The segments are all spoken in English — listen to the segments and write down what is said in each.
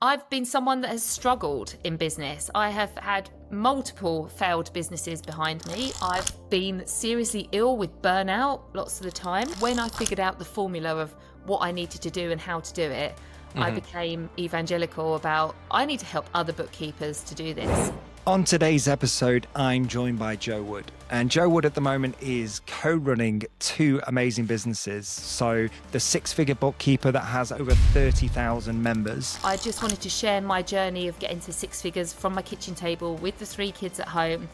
I've been someone that has struggled in business. I have had multiple failed businesses behind me. I've been seriously ill with burnout lots of the time. When I figured out the formula of what I needed to do and how to do it, I became evangelical about I need to help other bookkeepers to do this. On today's episode, I'm joined by Zoe Wood. And Zoe Wood at the moment is co-running two amazing businesses. So the Six Figure Bookkeeper that has over 30,000 members. I just wanted to share my journey of getting to six figures from my kitchen table with the three kids at home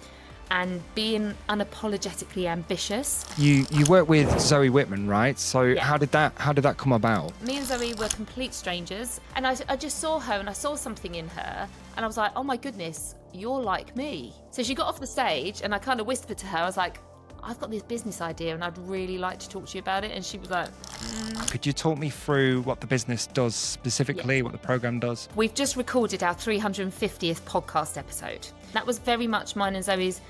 and being unapologetically ambitious. You work with Zoe Whitman, right? So Yeah. how did that come about? Me and Zoe were complete strangers, and I just saw her and I saw something in her, and I was like, oh my goodness, you're like me. So she got off the stage and I kind of whispered to her, I was like, I've got this business idea and I'd really like to talk to you about it. And she was like, Could you talk me through what the business does specifically, what the program does? We've just recorded our 350th podcast episode. That was very much mine and Zoe's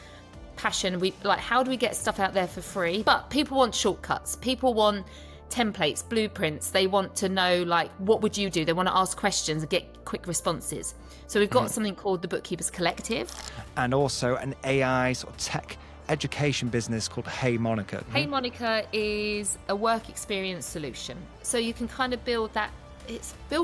passion. We like, how do we get stuff out there for free? But people want shortcuts. People want templates, blueprints. They want to know, like, what would you do? They want to ask questions and get quick responses. So we've got something called the Bookkeepers Collective. And also an AI sort of tech education business called HeyMonica. HeyMonica is a work experience solution. So you can kind of build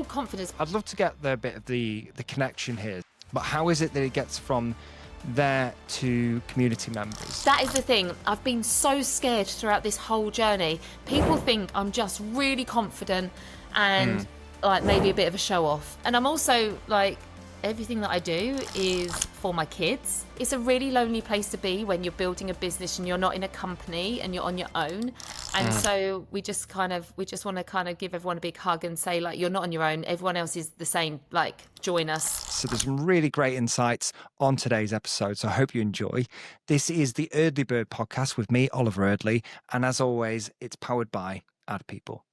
confidence. I'd love to get the bit of the connection here, but how is it that it gets from there to community members? That is the thing. I've been so scared throughout this whole journey. People think I'm just really confident and like maybe a bit of a show off. And I'm also like, everything that I do is for my kids. It's a really lonely place to be when you're building a business and you're not in a company and you're on your own. And so we just want to kind of give everyone a big hug and say, like, you're not on your own. Everyone else is the same. Like, join us. So there's some really great insights on today's episode, so I hope you enjoy. This is the Eardley Bird Podcast with me, Oliver Eardley. And as always, it's powered by Ad People.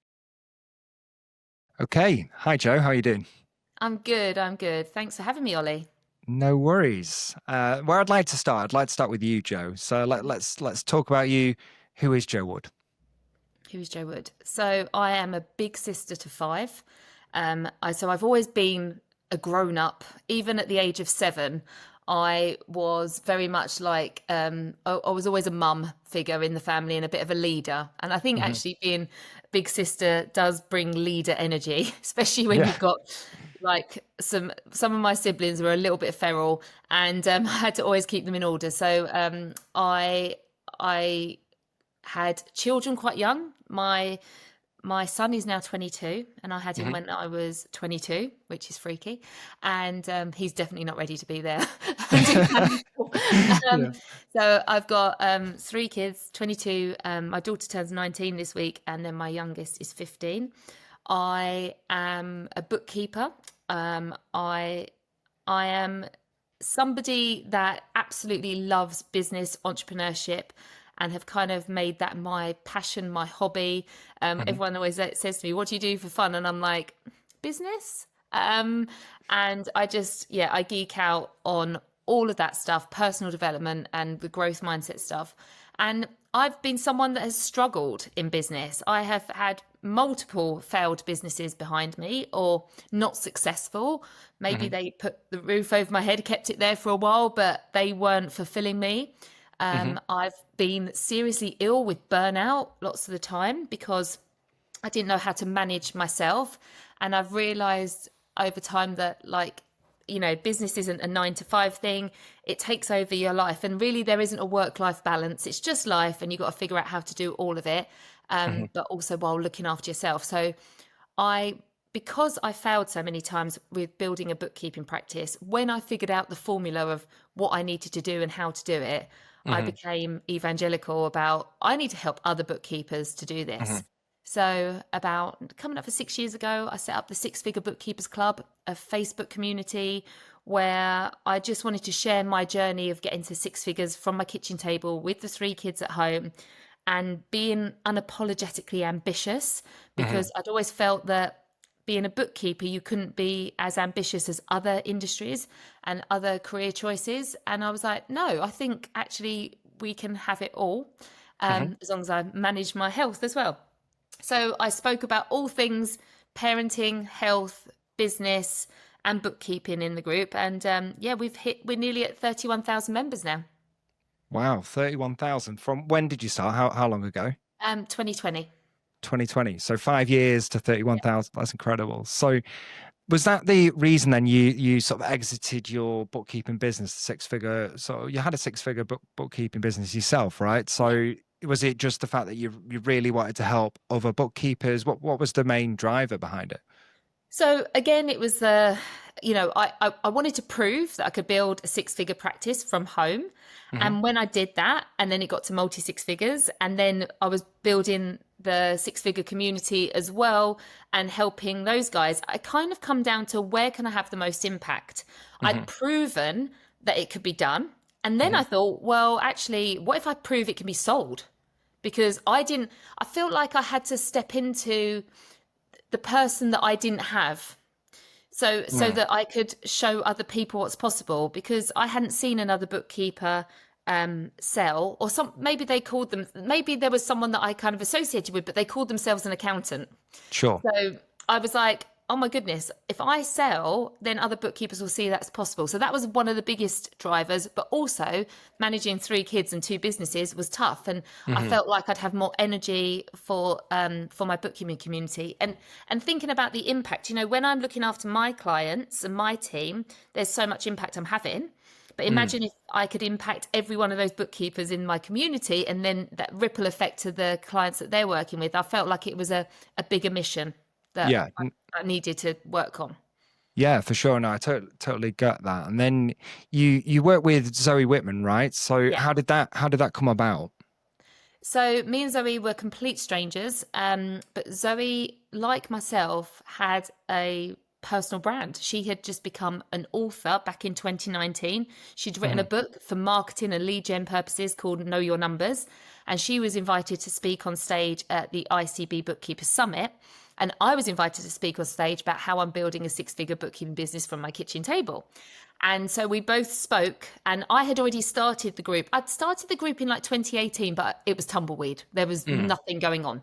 Okay. Hi, Joe. How are you doing? I'm good. Thanks for having me, Ollie. No worries. Where I'd like to start with you, Joe. So let's talk about you. Who is Zoe Wood? Who is Zoe Wood? So I am a big sister to five. So I've always been a grown up. Even at the age of 7, I was very much like, I was always a mum figure in the family and a bit of a leader. And I think actually being big sister does bring leader energy, especially when you've got like some of my siblings were a little bit feral, and I had to always keep them in order. So I had children quite young. My son is now 22, and I had him when I was 22, which is freaky. And he's definitely not ready to be there. So I've got 3 kids, 22. My daughter turns 19 this week, and then my youngest is 15. I am a bookkeeper. I am somebody that absolutely loves business, entrepreneurship, and have kind of made that my passion, my hobby. Everyone always says to me, what do you do for fun? And I'm like, business. And I just, I geek out on all of that stuff, personal development and the growth mindset stuff. And I've been someone that has struggled in business. I have had multiple failed businesses behind me, or not successful. Maybe they put the roof over my head, kept it there for a while, but they weren't fulfilling me. I've been seriously ill with burnout lots of the time because I didn't know how to manage myself. And I've realized over time that, like, you know, business isn't a 9-to-5 thing. It takes over your life. And really there isn't a work-life balance. It's just life, and you've got to figure out how to do all of it, but also while looking after yourself. So because I failed so many times with building a bookkeeping practice, when I figured out the formula of what I needed to do and how to do it, I became evangelical about I need to help other bookkeepers to do this. So about coming up for 6 years ago, I set up the Six Figure Bookkeepers Club, a Facebook community where I just wanted to share my journey of getting to 6 figures from my kitchen table with the 3 kids at home and being unapologetically ambitious, because I'd always felt that being a bookkeeper, you couldn't be as ambitious as other industries and other career choices. And I was like, no, I think actually we can have it all, as long as I manage my health as well. So I spoke about all things parenting, health, business, and bookkeeping in the group. And we're nearly at 31,000 members now. Wow, 31,000. From when did you start? How long ago? 2020. 2020. So 5 years to 31,000. That's incredible. So was that the reason then you sort of exited your bookkeeping business, six figure? So you had a six figure bookkeeping business yourself, right? So was it just the fact that you really wanted to help other bookkeepers? What was the main driver behind it? So again, it was I wanted to prove that I could build a six-figure practice from home. And when I did that, and then it got to multi-six figures, and then I was building the six-figure community as well and helping those guys, I kind of come down to where can I have the most impact? I'd proven that it could be done. And then I thought, well, actually, what if I prove it can be sold? Because I felt like I had to step into the person that I didn't have. So that I could show other people what's possible, because I hadn't seen another bookkeeper sell, or maybe there was someone that I kind of associated with, but they called themselves an accountant. Sure. So I was like, oh my goodness, if I sell, then other bookkeepers will see that's possible. So that was one of the biggest drivers, but also managing 3 kids and 2 businesses was tough. And I felt like I'd have more energy for my bookkeeping community and thinking about the impact. When I'm looking after my clients and my team, there's so much impact I'm having. But imagine if I could impact every one of those bookkeepers in my community, and then that ripple effect to the clients that they're working with. I felt like it was a bigger mission that I needed to work on. Yeah, for sure. No, I totally get that. And then you work with Zoe Whitman, right? So how did that come about? So me and Zoe were complete strangers, but Zoe, like myself, had a personal brand. She had just become an author back in 2019. She'd written a book for marketing and lead gen purposes called Know Your Numbers, and she was invited to speak on stage at the ICB Bookkeepers Summit. And I was invited to speak on stage about how I'm building a 6-figure bookkeeping business from my kitchen table. And so we both spoke, and I had already started the group. I'd started the group in like 2018, but it was tumbleweed. There was nothing going on.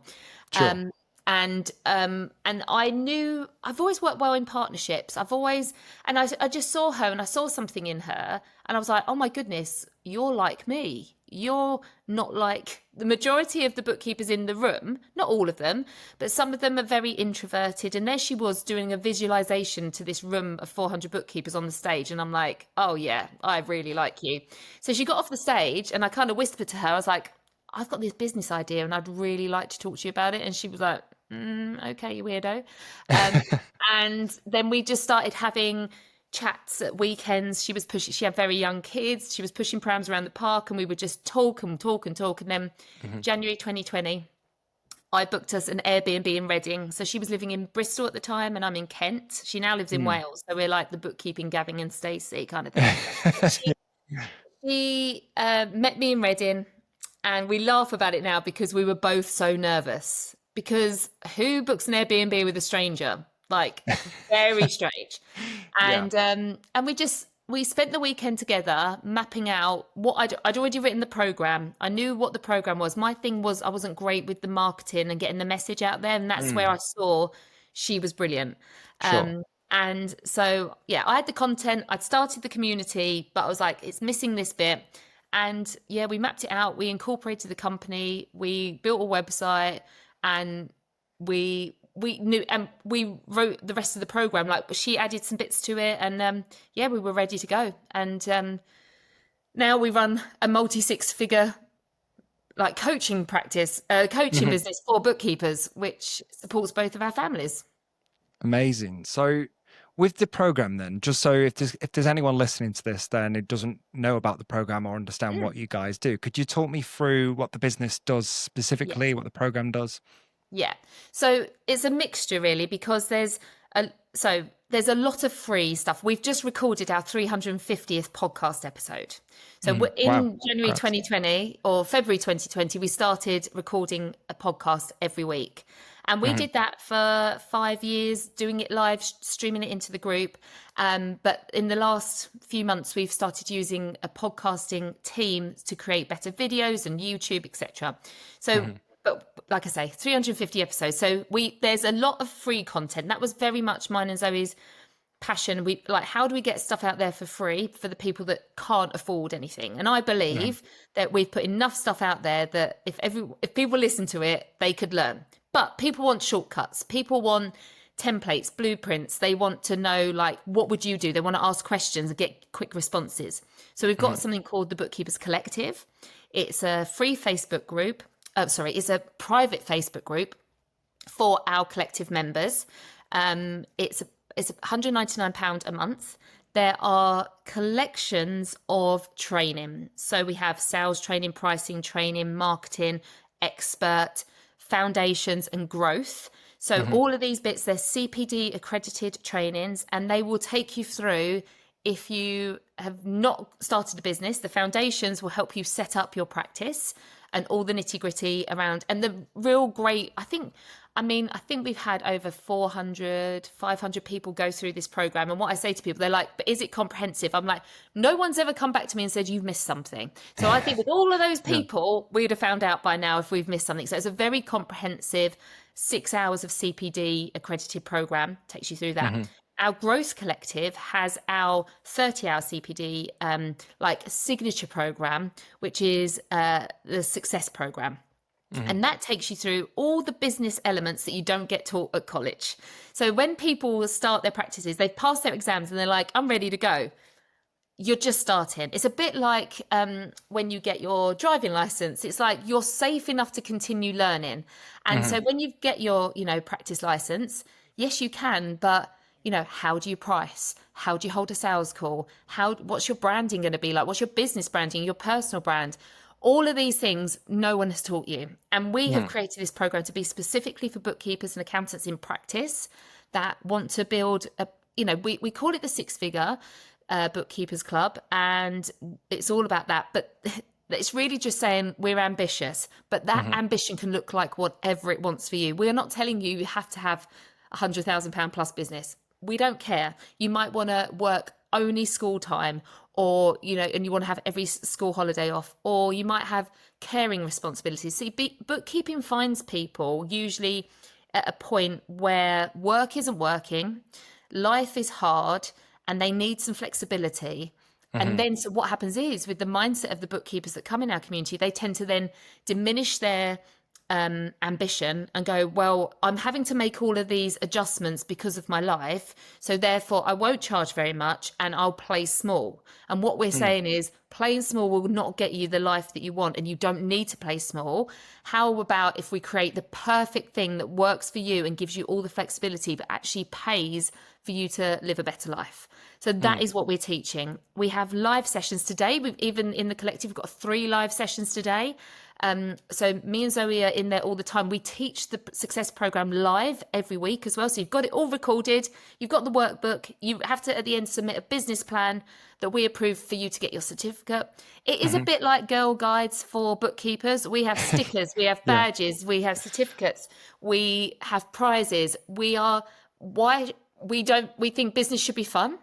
Sure. And I knew I've always worked well in partnerships. I just saw her, and I saw something in her, and I was like, oh my goodness, you're like me. You're not like the majority of the bookkeepers in the room, not all of them, but some of them are very introverted. And there she was doing a visualization to this room of 400 bookkeepers on the stage. And I'm like, oh yeah, I really like you. So she got off the stage, and I kind of whispered to her, I was like, I've got this business idea and I'd really like to talk to you about it. And she was like, okay, you weirdo. And then we just started having chats at weekends. She had very young kids. She was pushing prams around the park, and we would just talk. And then January 2020, I booked us an Airbnb in Reading. So she was living in Bristol at the time, and I'm in Kent. She now lives in Wales. So we're like the bookkeeping Gavin and Stacey kind of thing. She met me in Reading, and we laugh about it now because we were both so nervous, because who books an Airbnb with a stranger? Like, very strange. And we spent the weekend together mapping out what I'd already written the program. I knew what the program was. My thing was I wasn't great with the marketing and getting the message out there. And that's where I saw she was brilliant. Sure. And so, I had the content. I'd started the community, but I was like, it's missing this bit. And we mapped it out. We incorporated the company. We built a website, and we knew, and we wrote the rest of the program. Like, she added some bits to it, and we were ready to go. And now we run a multi-6 figure like coaching practice, coaching business for bookkeepers, which supports both of our families. Amazing. So with the program then, just so if there's anyone listening to this then who doesn't know about the program or understand what you guys do, could you talk me through what the business does specifically, what the program does? Yeah. So it's a mixture really, because there's a lot of free stuff. We've just recorded our 350th podcast episode. So in January 2020 or February 2020, we started recording a podcast every week. And we did that for 5 years, doing it live, streaming it into the group. But in the last few months, we've started using a podcasting team to create better videos and YouTube, etc. So but like I say, 350 episodes. So there's a lot of free content. That was very much mine and Zoe's passion. We like, how do we get stuff out there for free for the people that can't afford anything? And I believe that we've put enough stuff out there that if people listen to it, they could learn. But people want shortcuts. People want templates, blueprints. They want to know, like, what would you do? They want to ask questions and get quick responses. So we've got something called the Bookkeepers Collective. It's a free Facebook group. It's a private Facebook group for our collective members. It's £199 a month. There are collections of training. So we have sales training, pricing training, marketing, expert, foundations, and growth. So all of these bits, they're CPD accredited trainings, and they will take you through. If you have not started a business, the foundations will help you set up your practice and all the nitty gritty around. And the real great, I think we've had over 400, 500 people go through this program. And what I say to people, they're like, but is it comprehensive? I'm like, no one's ever come back to me and said, you've missed something. So I think with all of those people, we'd have found out by now if we've missed something. So it's a very comprehensive 6 hours of CPD accredited program, takes you through that. Our Growth Collective has our 30-hour CPD signature program, which is the Success program. And that takes you through all the business elements that you don't get taught at college. So when people start their practices, they've passed their exams and they're like, I'm ready to go. You're just starting. It's a bit like when you get your driving license. It's like you're safe enough to continue learning. And so when you get your, practice license, yes, you can, but how do you price? How do you hold a sales call? What's your branding going to be like? What's your business branding, your personal brand? All of these things, no one has taught you. And we have created this program to be specifically for bookkeepers and accountants in practice that want to build we call it the Six Figure Bookkeepers Club. And it's all about that. But it's really just saying we're ambitious, but that ambition can look like whatever it wants for you. We're not telling you have to have £100,000 plus business. We don't care. You might want to work only school time, or and you want to have every school holiday off, or you might have caring responsibilities. See, bookkeeping finds people usually at a point where work isn't working, life is hard, and they need some flexibility. And then so what happens is, with the mindset of the bookkeepers that come in our community, they tend to then diminish their ambition and go, well, I'm having to make all of these adjustments because of my life, so therefore I won't charge very much and I'll play small. And what we're saying is, playing small will not get you the life that you want, and you don't need to play small. How about if we create the perfect thing that works for you and gives you all the flexibility but actually pays for you to live a better life? So that is what we're teaching. We have live sessions today. We've even in the collective, we've got 3 live sessions today. So me and Zoe are in there all the time. We teach the success program live every week as well. So you've got it all recorded. You've got the workbook. You have to, at the end, submit a business plan that we approve for you to get your certificate. It is a bit like Girl Guides for bookkeepers. We have stickers, we have badges, we have certificates, we have prizes. We think business should be fun.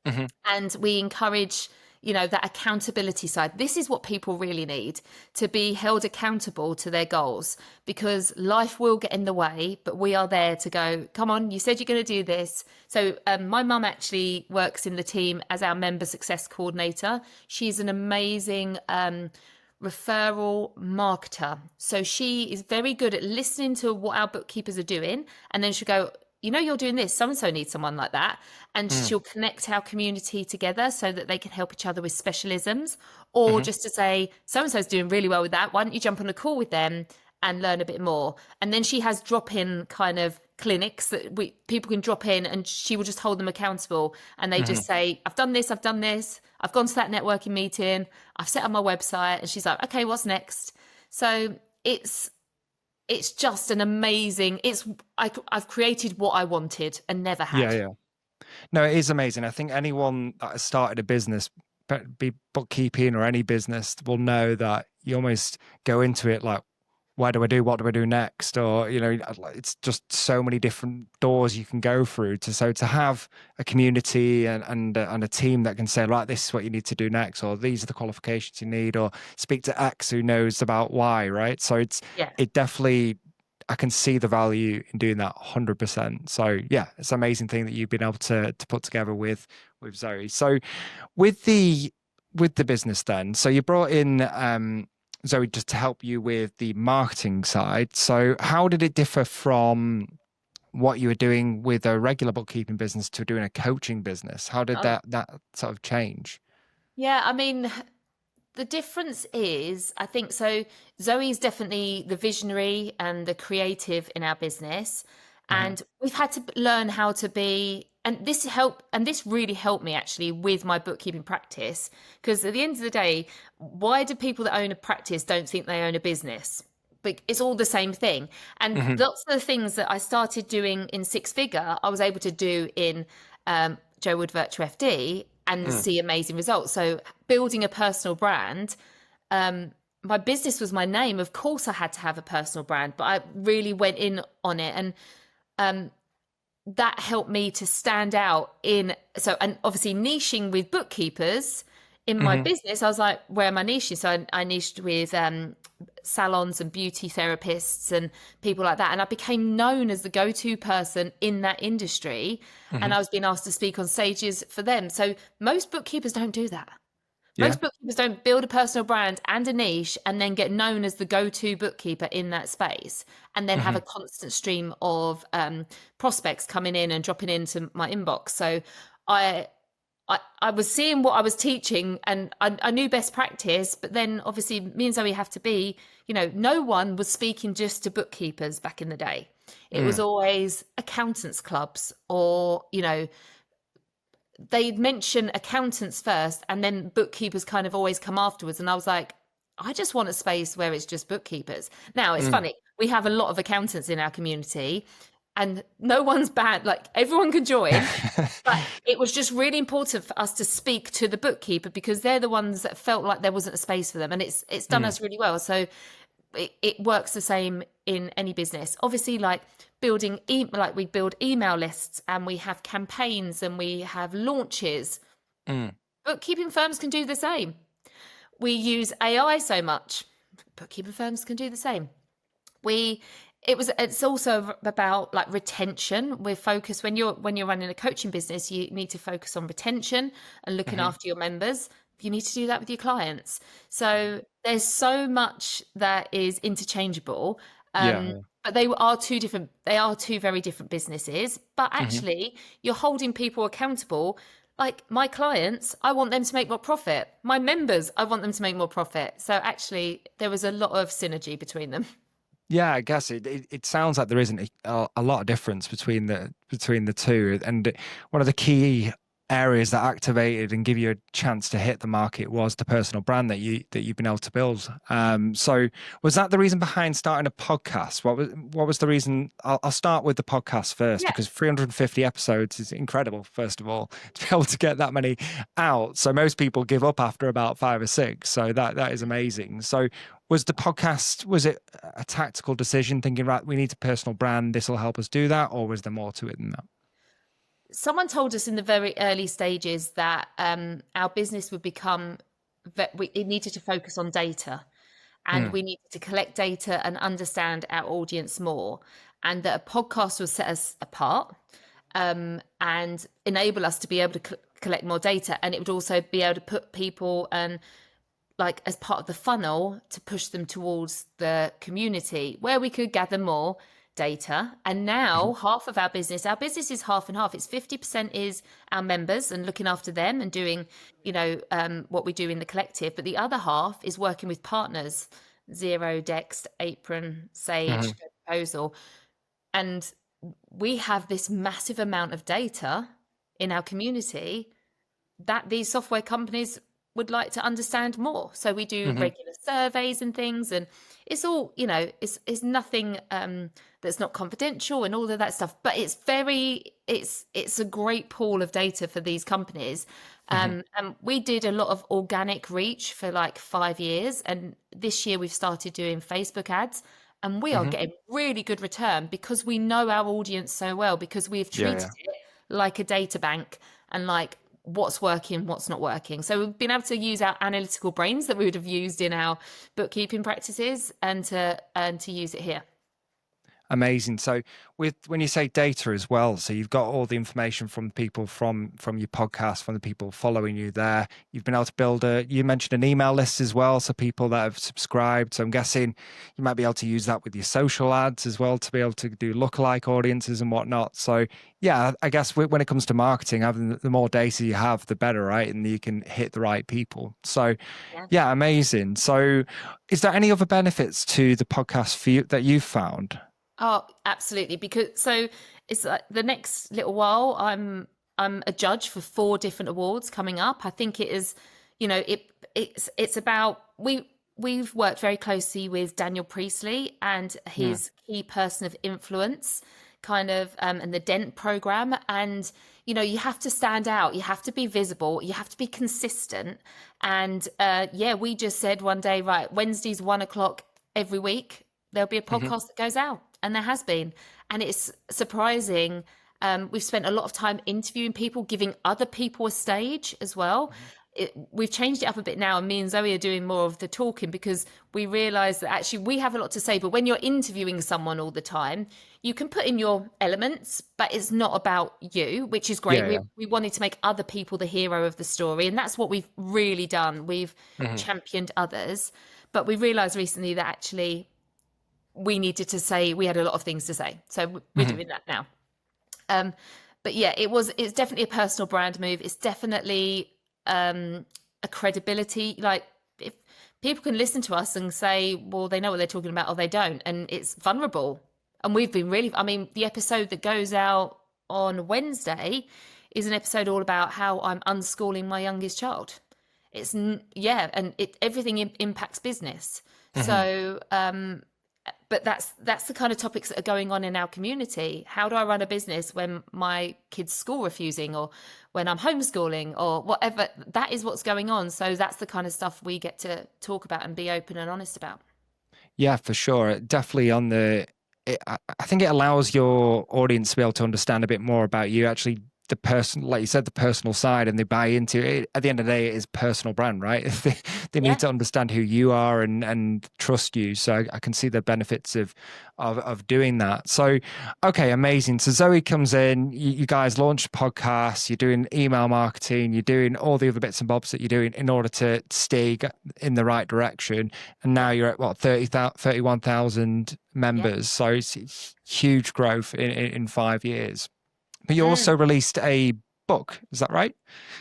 And we encourage, that accountability side. This is what people really need, to be held accountable to their goals, because life will get in the way, but we are there to go, come on, you said you're going to do this. So my mum actually works in the team as our member success coordinator. She's an amazing referral marketer. So she is very good at listening to what our bookkeepers are doing, and then she'll go, you're doing this, so-and-so needs someone like that. And she'll connect our community together so that they can help each other with specialisms, or just to say, so-and-so's doing really well with that. Why don't you jump on a call with them and learn a bit more? And then she has drop-in kind of clinics that people can drop in, and she will just hold them accountable. And they just say, I've done this. I've gone to that networking meeting. I've set up my website. And she's like, okay, what's next? So it's just an amazing, I've created what I wanted and never had. Yeah. No, it is amazing. I think anyone that has started a business, be bookkeeping or any business, will know that you almost go into it like, what do I do? What do I do next? Or, it's just so many different doors you can go through. So to have a community and a team that can say, right, this is what you need to do next, or these are the qualifications you need, or speak to X who knows about Y, right? So it definitely I can see the value in doing that 100%. So yeah, it's an amazing thing that you've been able to put together with Zoe. So with the business then, so you brought in Zoe just to help you with the marketing side. So how did it differ from what you were doing with a regular bookkeeping business to doing a coaching business? How did that sort of change? Yeah, I mean, the difference is, I think so. Zoe's definitely the visionary and the creative in our business. Mm-hmm. And we've had to learn how to be, and this really helped me actually with my bookkeeping practice. Because at the end of the day, why do people that own a practice don't think they own a business? But it's all the same thing. And Mm-hmm. lots of the things that I started doing in Six Figure, I was able to do in Joe Wood Virtual FD and see amazing results. So building a personal brand, my business was my name. Of course I had to have a personal brand, but I really went in on it. And that helped me to stand out and obviously niching with bookkeepers in my business. I was like, where am I niching? So I niched with salons and beauty therapists and people like that. And I became known as the go-to person in that industry. And I was being asked to speak on stages for them. So most bookkeepers don't do that. Yeah. Most bookkeepers don't build a personal brand and a niche and then get known as the go-to bookkeeper in that space and then have a constant stream of prospects coming in and dropping into my inbox. So I was seeing what I was teaching and I knew best practice, but then obviously me and Zoe have to be, no one was speaking just to bookkeepers back in the day. It was always accountants clubs or, they'd mention accountants first and then bookkeepers kind of always come afterwards. And I was like, I just want a space where it's just bookkeepers. Now it's funny. We have a lot of accountants in our community and no one's bad. Like everyone can join, but it was just really important for us to speak to the bookkeeper because they're the ones that felt like there wasn't a space for them. And it's done us really well. So it works the same in any business. Obviously, like building, like we build email lists and we have campaigns and we have launches. Bookkeeping firms can do the same. We use AI so much. Bookkeeping firms can do the same. It's also about like retention. We're focused when you're running a coaching business, you need to focus on retention and looking after your members. You need to do that with your clients. So there's so much that is interchangeable. But they are two very different businesses. But actually, you're holding people accountable. Like my clients, I want them to make more profit. My members, I want them to make more profit. So actually, there was a lot of synergy between them. Yeah, I guess it sounds like there isn't a lot of difference between the two, and one of the key areas that activated and give you a chance to hit the market was the personal brand that you've been able to build. So was that the reason behind starting a podcast? What was the reason? I'll start with the podcast first because 350 episodes is incredible. First of all, to be able to get that many out. So most people give up after about 5 or 6. So that is amazing. So was the podcast, was it a tactical decision thinking, right, we need a personal brand, this will help us do that? Or was there more to it than that? Someone told us in the very early stages that our business would become, it needed to focus on data and we needed to collect data and understand our audience more. And that a podcast would set us apart and enable us to be able to collect more data. And it would also be able to put people and like as part of the funnel to push them towards the community where we could gather more data. And now half of our business is half and half. It's 50% is our members and looking after them and doing, what we do in the collective. But the other half is working with partners, Zero, Dext, Apron, Sage, Proposal. And we have this massive amount of data in our community that these software companies would like to understand more. So we do regular surveys and things, and it's all, it's nothing that's not confidential and all of that stuff, but it's a great pool of data for these companies. And we did a lot of organic reach for like 5 years. And this year we've started doing Facebook ads and we are getting really good return because we know our audience so well, because we've treated it like a data bank and like what's working, what's not working. So we've been able to use our analytical brains that we would have used in our bookkeeping practices and to use it here. Amazing. So when you say data as well, so you've got all the information from people from your podcast, from the people following you there. You've been able to build you mentioned an email list as well, so people that have subscribed. So I'm guessing you might be able to use that with your social ads as well to be able to do lookalike audiences and whatnot. So yeah, I guess when it comes to marketing, having the more data you have, the better, right? And you can hit the right people. So yeah, amazing. So is there any other benefits to the podcast for you that you've found? Oh, absolutely. Because so it's like the next little while, I'm a judge for 4 different awards coming up. I think it is, it's about we've worked very closely with Daniel Priestley and his key person of influence, kind of, and the Dent program. And you have to stand out, you have to be visible, you have to be consistent. And we just said one day, right, Wednesdays 1:00 every week, there'll be a podcast that goes out. And there has been. And it's surprising. We've spent a lot of time interviewing people, giving other people a stage as well. We've changed it up a bit now. And me and Zoe are doing more of the talking because we realize that actually we have a lot to say. But when you're interviewing someone all the time, you can put in your elements, but it's not about you, which is great. Yeah. We wanted to make other people the hero of the story. And that's what we've really done. We've championed others. But we realized recently that actually we needed to say, we had a lot of things to say. So we're doing that now. But yeah, it's definitely a personal brand move. It's definitely a credibility. Like, if people can listen to us and say, well, they know what they're talking about or they don't. And it's vulnerable. And we've been the episode that goes out on Wednesday is an episode all about how I'm unschooling my youngest child. And everything impacts business. So, but that's the kind of topics that are going on in our community. How do I run a business when my kid's school refusing, or when I'm homeschooling, or whatever? That is what's going on. So that's the kind of stuff we get to talk about and be open and honest about. Yeah, for sure. Definitely I think it allows your audience to be able to understand a bit more about you, actually, the person, like you said, the personal side, and they buy into it. At the end of the day, it is personal brand, right? They need to understand who you are and trust you. So I can see the benefits of doing that. So, okay, amazing. So Zoe comes in, you guys launch podcasts, you're doing email marketing, you're doing all the other bits and bobs that you're doing in order to stay in the right direction. And now you're at 31,000 members. So it's huge growth in 5 years. But you also released a book, is that right?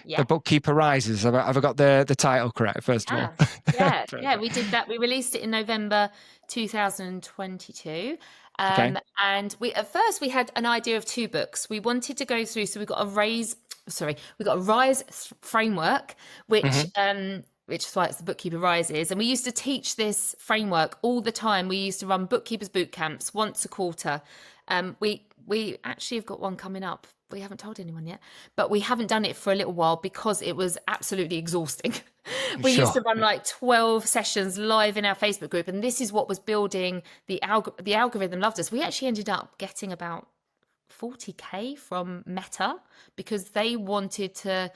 Yeah. The Bookkeeper Rises. Have I got the title correct, first of all? Yeah, we did that. We released it in November 2022. And at first we had an idea of 2 books. We wanted to go through, so we got a Rise framework, which is why it's the Bookkeeper Rises. And we used to teach this framework all the time. We used to run bookkeepers boot camps once a quarter. We actually have got one coming up. We haven't told anyone yet, but we haven't done it for a little while because it was absolutely exhausting. We used to run like 12 sessions live in our Facebook group, and this is what was building the algorithm loved us. We actually ended up getting about 40K from Meta because they wanted to,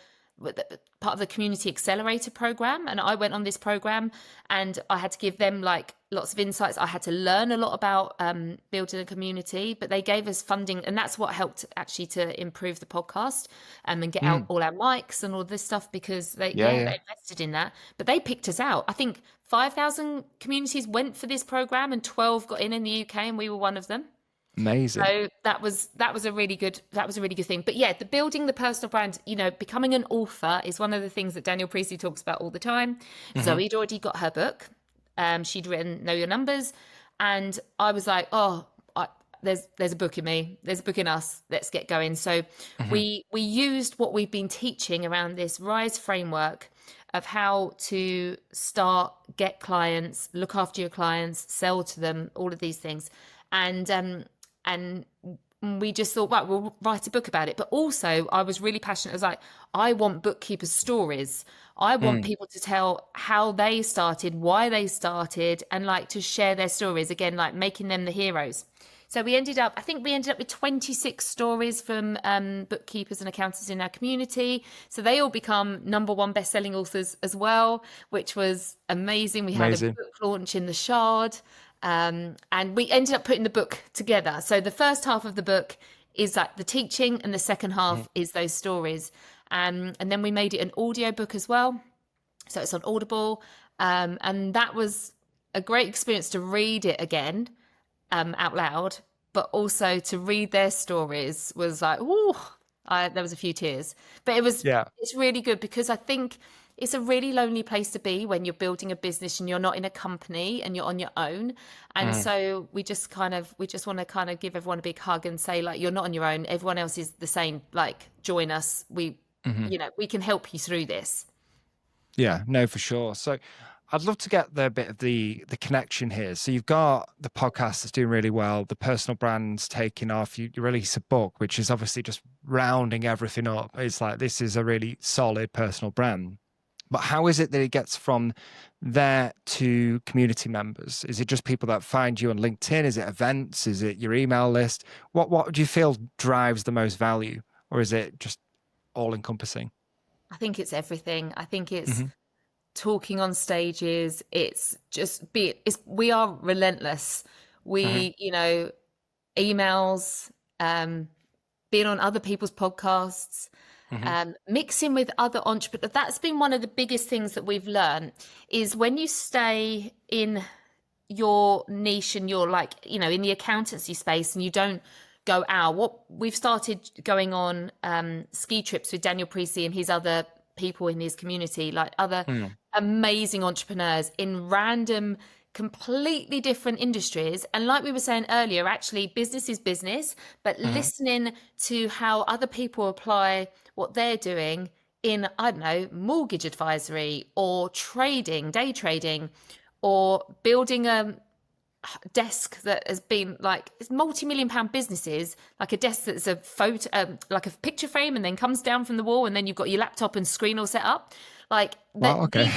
part of the community accelerator program, and I went on this program and I had to give them like lots of insights. I had to learn a lot about building a community, but they gave us funding, and that's what helped actually to improve the podcast and get out all our mics and all this stuff, because they invested in that. But they picked us out. I think 5,000 communities went for this program and 12 got in the UK, and we were one of them. Amazing. So that was a really good thing. But yeah, the building the personal brand, becoming an author is one of the things that Daniel Priestley talks about all the time. Zoe'd already got her book. She'd written Know Your Numbers, and I was like, there's a book in me. There's a book in us. Let's get going. So we used what we've been teaching around this Rise framework of how to start, get clients, look after your clients, sell to them, all of these things. And we just thought, right, we'll write a book about it. But also I was really passionate. I was like, I want bookkeepers' stories. I want people to tell how they started, why they started, and like to share their stories, again, like making them the heroes. So we ended up with 26 stories from bookkeepers and accountants in our community. So they all become #1 best-selling authors as well, which was amazing. We had a book launch in the Shard. And we ended up putting the book together. So the first half of the book is like the teaching, and the second half is those stories. And then we made it an audio book as well. So it's on Audible. And that was a great experience to read it again out loud, but also to read their stories was like, ooh, there was a few tears. But it's really good, because I think it's a really lonely place to be when you're building a business and you're not in a company and you're on your own. And so we just want to kind of give everyone a big hug and say, like, you're not on your own. Everyone else is the same. Like, join us. We can help you through this. Yeah, no, for sure. So I'd love to get the bit of the connection here. So you've got the podcast that's doing really well, the personal brand's taking off, you release a book, which is obviously just rounding everything up. It's like, this is a really solid personal brand. But how is it that it gets from there to community members? Is it just people that find you on LinkedIn? Is it events? Is it your email list? What do you feel drives the most value? Or is it just all encompassing? I think it's everything. I think it's talking on stages. It's just we are relentless. We, emails, being on other people's podcasts, mixing with other entrepreneurs. That's been one of the biggest things that we've learned, is when you stay in your niche and you're like, in the accountancy space, and you don't go out. What we've started going on ski trips with Daniel Priestley and his other people in his community, like other amazing entrepreneurs in random, completely different industries. And like we were saying earlier, actually business is business, but listening to how other people apply what they're doing in, I don't know, mortgage advisory or trading, day trading, or building a desk that has been like, it's multi-million-pound businesses, like a desk that's a photo, like a picture frame, and then comes down from the wall, and then you've got your laptop and screen all set up. Like, wow, okay.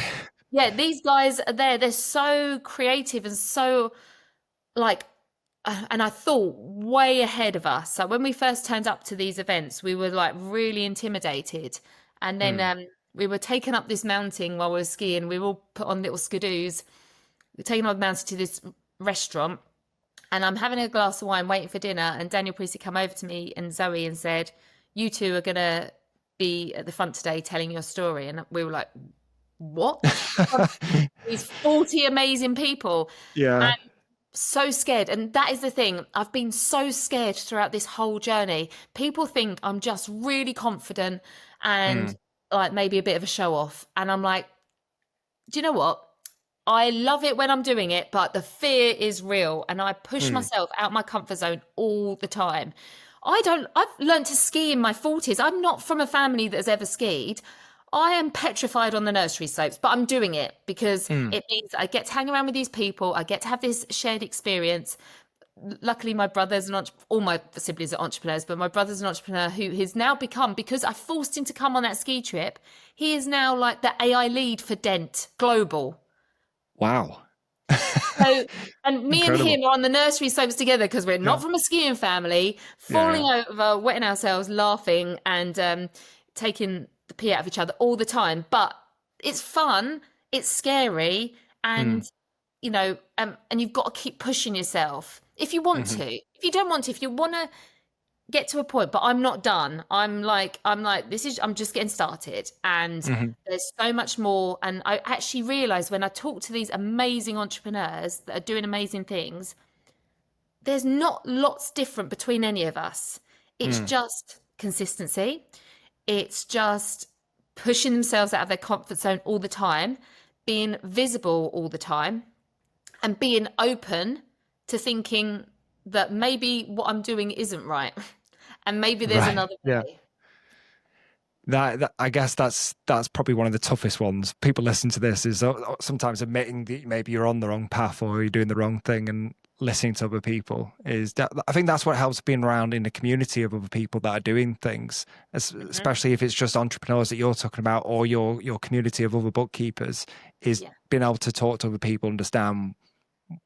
These guys are there. They're so creative and so like, and I thought way ahead of us. So when we first turned up to these events, we were like really intimidated, and then we were taken up this mountain while we were skiing. We were all put on little skidoos. We're taken on the mountain to this restaurant, and I'm having a glass of wine waiting for dinner, and Daniel Priestley come over to me and Zoe and said, you two are gonna be at the front today telling your story. And we were like, what? These 40 amazing people. Yeah. And so scared. And that is the thing, I've been so scared throughout this whole journey. People think I'm just really confident and like maybe a bit of a show off, and I'm like, do you know what, I love it when I'm doing it, but the fear is real, and I push myself out my comfort zone all the time. I've learned to ski in my 40s. I'm not from a family that has ever skied. I am petrified on the nursery slopes, but I'm doing it because it means I get to hang around with these people. I get to have this shared experience. Luckily, my brother's all my siblings are entrepreneurs, but my brother's an entrepreneur who has now become, because I forced him to come on that ski trip, he is now like the AI lead for Dent Global. Wow. So, and me and him are on the nursery slopes together because we're not from a skiing family, falling over, wetting ourselves, laughing, and taking the pee out of each other all the time. But it's fun, it's scary, and and you've got to keep pushing yourself if you want to. If you don't want to, if you want to get to a point, but I'm not done. I'm like, I'm just getting started, and there's so much more. And I actually realized when I talk to these amazing entrepreneurs that are doing amazing things, there's not lots different between any of us. It's just consistency. It's just pushing themselves out of their comfort zone all the time, being visible all the time, and being open to thinking that maybe what I'm doing isn't right. And maybe there's another way. That I guess that's probably one of the toughest ones. People listen to this is sometimes admitting that maybe you're on the wrong path or you're doing the wrong thing, and listening to other people is that, I think that's what helps being around in the community of other people that are doing things, especially if it's just entrepreneurs that you're talking about, or your community of other bookkeepers, is being able to talk to other people, understand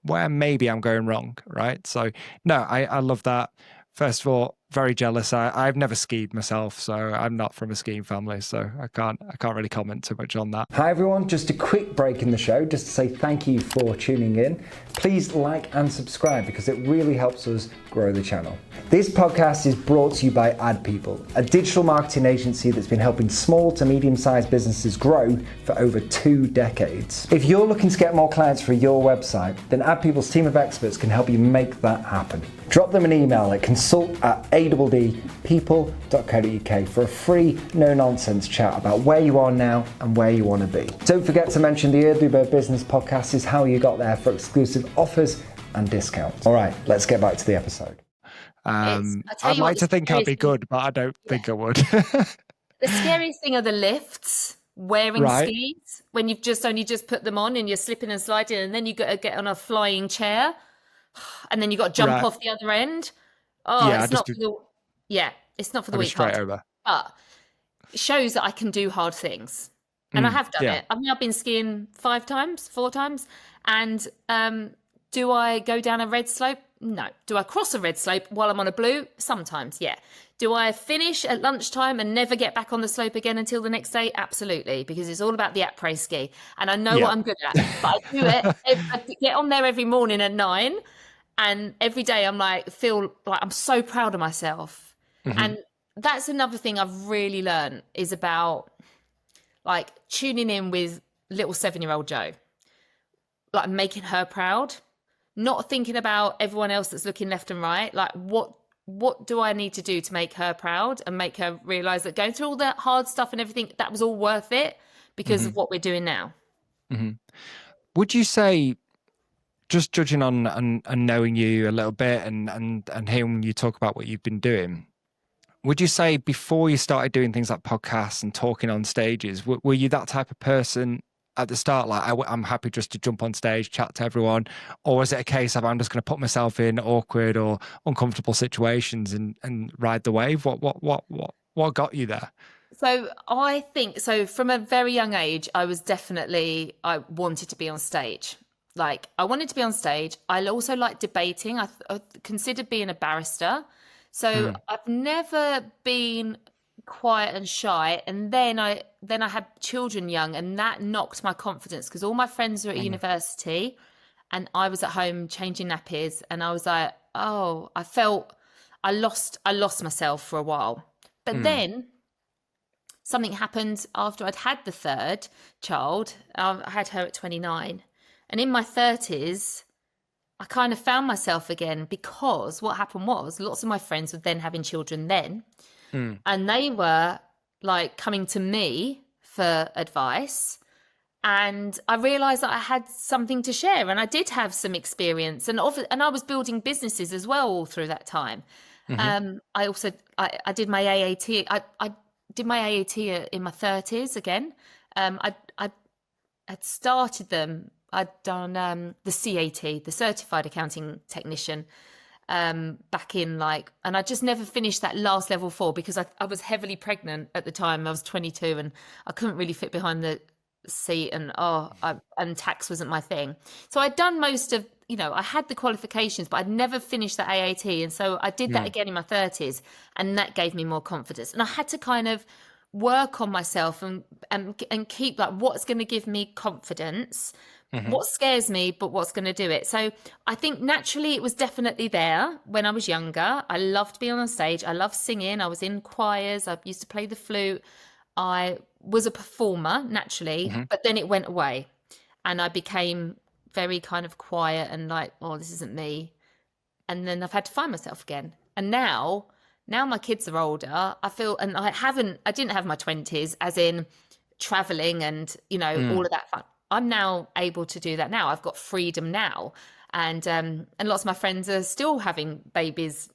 where maybe I'm going wrong, right? So no, I love that. First of all, very jealous. I've never skied myself, so I'm not from a skiing family, so I can't really comment too much on that. Hi everyone, just a quick break in the show just to say thank you for tuning in. Please like and subscribe because it really helps us grow the channel. This podcast is brought to you by Ad People, a digital marketing agency that's been helping small to medium-sized businesses grow for over 2 decades. If you're looking to get more clients for your website, then Ad People's team of experts can help you make that happen. Drop them an email at consult@addpeople.co.uk for a free, no-nonsense chat about where you are now and where you want to be. Don't forget to mention the Eardley Bird Business Podcast is how you got there for exclusive offers and discounts. All right, let's get back to the episode. I'd like to think I'd be good, but I don't think I would. The scariest thing are the lifts, wearing Right. skis, when you've only just put them on and you're slipping and sliding, and then you got to get on a flying chair, and then you got to jump Right. off the other end. Oh, Yeah, it's not for the it's not for the weak straight hearted. over. But it shows that I can do hard things, and I have done yeah. it. I mean, I've been skiing 4 times, and do I go down a red slope? No. Do I cross a red slope while I'm on a blue? Sometimes, yeah. Do I finish at lunchtime and never get back on the slope again until the next day? Absolutely, because it's all about the après ski, and I know what I'm good at. But I do it. I get on there every morning at 9, and every day I'm like, feel like I'm so proud of myself. And that's another thing I've really learned is about like tuning in with little 7-year-old Jo, like making her proud, not thinking about everyone else that's looking left and right. Like what do I need to do to make her proud and make her realize that going through all that hard stuff and everything, that was all worth it because of what we're doing now. Would you say, just judging on and knowing you a little bit and hearing you talk about what you've been doing, would you say before you started doing things like podcasts and talking on stages, were you that type of person at the start? Like, I'm happy just to jump on stage, chat to everyone, or was it a case of I'm just going to put myself in awkward or uncomfortable situations and ride the wave? What got you there? So I think, from a very young age, I wanted to be on stage. Like I wanted to be on stage. I also like debating. I considered being a barrister. So I've never been quiet and shy. And then I had children young, and that knocked my confidence because all my friends were at university and I was at home changing nappies, and I was like, oh, I lost myself for a while. But then something happened after I'd had the 3rd child. I had her at 29. And in my 30s, I kind of found myself again because what happened was lots of my friends were then having children then. And they were like coming to me for advice. And I realized that I had something to share, and I did have some experience, and I was building businesses as well all through that time. I also I did my AAT. I did my AAT in my 30s again. I had started them. I'd done the CAT, the Certified Accounting Technician, back in and I just never finished that last level 4 because I was heavily pregnant at the time. I was 22 and I couldn't really fit behind the seat, and and tax wasn't my thing. So I'd done most of, I had the qualifications, but I'd never finished the AAT. And so I did that again in my 30s, and that gave me more confidence. And I had to kind of work on myself and keep what's going to give me confidence, what scares me, but what's going to do it. So I think naturally it was definitely there when I was younger. I loved being on stage. I loved singing. I was in choirs. I used to play the flute. I was a performer naturally, but then it went away and I became very kind of quiet and oh, this isn't me. And then I've had to find myself again. And now my kids are older, I feel, and I didn't have my 20s as in traveling and, all of that fun. I'm now able to do that now. I've got freedom now. And lots of my friends are still having babies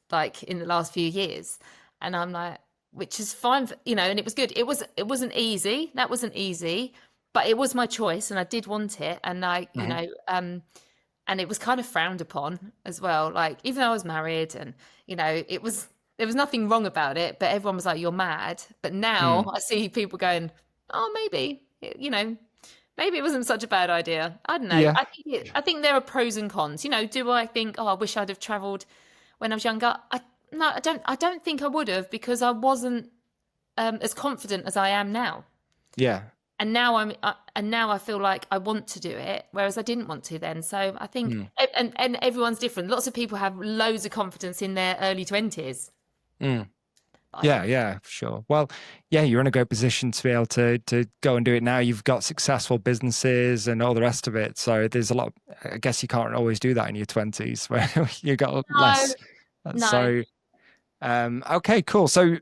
in the last few years. And I'm like, which is fine, and it was good. It wasn't easy. That wasn't easy, but it was my choice and I did want it. And and it was kind of frowned upon as well. Even though I was married and, there was nothing wrong about it, but everyone was like, you're mad. But now I see people going, oh, maybe it wasn't such a bad idea. I don't know. Yeah. I think there are pros and cons. Do I think, oh, I wish I'd have traveled when I was younger? No, I don't think I would have, because I wasn't as confident as I am now. Yeah. And now and now I feel like I want to do it, whereas I didn't want to then. So I think, Mm. and everyone's different. Lots of people have loads of confidence in their early 20s. Mm. But I Yeah, don't. yeah, for sure. Well, yeah, you're in a great position to be able to go and do it now. You've got successful businesses and all the rest of it. So there's a lot. I guess you can't always do that in your 20s where you got No, less. no. So, okay, cool. So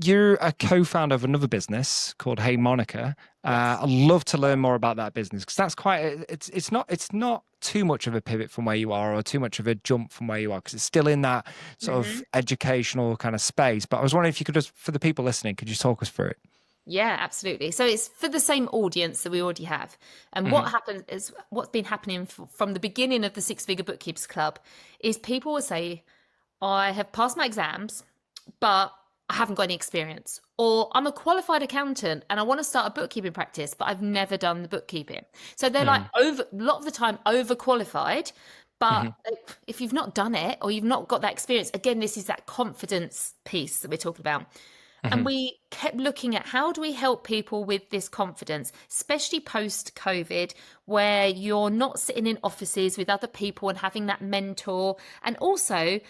you're a co-founder of another business called HeyMonica. Yes. I'd love to learn more about that business because that's quite. It's not too much of a pivot from where you are or too much of a jump from where you are because it's still in that sort Hmm. of educational kind of space. But I was wondering if you could just, for the people listening, could you talk us through it? Yeah, absolutely. So it's for the same audience that we already have. And Hmm. what happens is, what's been happening from the beginning of the Six Figure Bookkeepers Club is people will say, I have passed my exams, but I haven't got any experience. Or I'm a qualified accountant and I want to start a bookkeeping practice, but I've never done the bookkeeping. So they're like a lot of the time overqualified. But Hmm. if you've not done it or you've not got that experience, again, this is that confidence piece that we're talking about. And Hmm. we kept looking at how do we help people with this confidence, especially post COVID, where you're not sitting in offices with other people and having that mentor. And also,